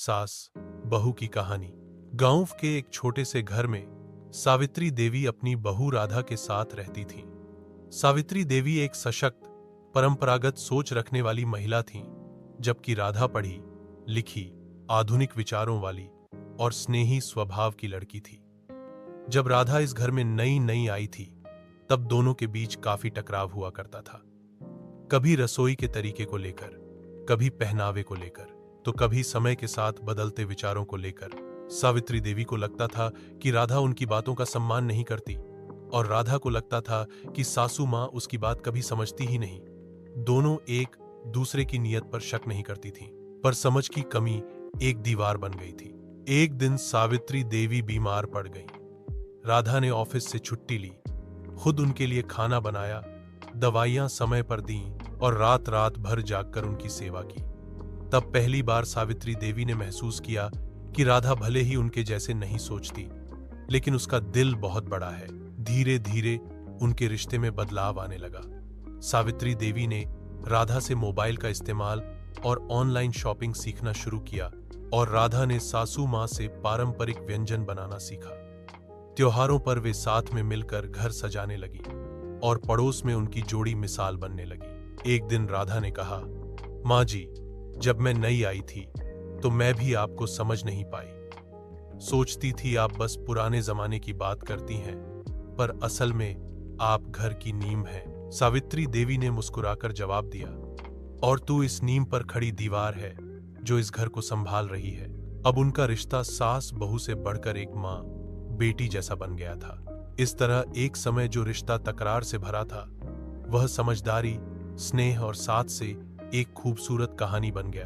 सास बहू की कहानी। गांव के एक छोटे से घर में सावित्री देवी अपनी बहू राधा के साथ रहती थीं। सावित्री देवी एक सशक्त, परंपरागत सोच रखने वाली महिला थीं, जबकि राधा पढ़ी लिखी, आधुनिक विचारों वाली और स्नेही स्वभाव की लड़की थी। जब राधा इस घर में नई नई आई थी, तब दोनों के बीच काफी टकराव हुआ करता था। कभी रसोई के तरीके को लेकर, कभी पहनावे को लेकर, तो कभी समय के साथ बदलते विचारों को लेकर। सावित्री देवी को लगता था कि राधा उनकी बातों का सम्मान नहीं करती, और राधा को लगता था कि सासू मां उसकी बात कभी समझती ही नहीं। दोनों एक दूसरे की नीयत पर शक नहीं करती थीं, पर समझ की कमी एक दीवार बन गई थी। एक दिन सावित्री देवी बीमार पड़ गईं। राधा ने ऑफिस से छुट्टी ली, खुद उनके लिए खाना बनाया, दवाइयां समय पर दीं और रात रात भर जागकर उनकी सेवा की। तब पहली बार सावित्री देवी ने महसूस किया कि राधा भले ही उनके जैसे नहीं सोचती, लेकिन उसका दिल बहुत बड़ा है। धीरे धीरे उनके रिश्ते में बदलाव आने लगा। सावित्री देवी ने राधा से मोबाइल का इस्तेमाल और ऑनलाइन शॉपिंग सीखना शुरू किया, और राधा ने सासू मां से पारंपरिक व्यंजन बनाना सीखा। त्योहारों पर वे साथ में मिलकर घर सजाने लगी और पड़ोस में उनकी जोड़ी मिसाल बनने लगी। एक दिन राधा ने कहा, माँ जी, जब मैं नई आई थी तो मैं भी आपको समझ नहीं पाई। सोचती थी आप बस पुराने जमाने की बात करती हैं, पर असल में आप घर की नींव हैं। सावित्री देवी ने मुस्कुराकर जवाब दिया, और तू इस नींव पर खड़ी दीवार है जो इस घर को संभाल रही है। अब उनका रिश्ता सास बहू से बढ़कर एक माँ बेटी जैसा बन गया था। इस तरह एक समय जो रिश्ता तकरार से भरा था, वह समझदारी, स्नेह और साथ से एक खूबसूरत कहानी बन गया।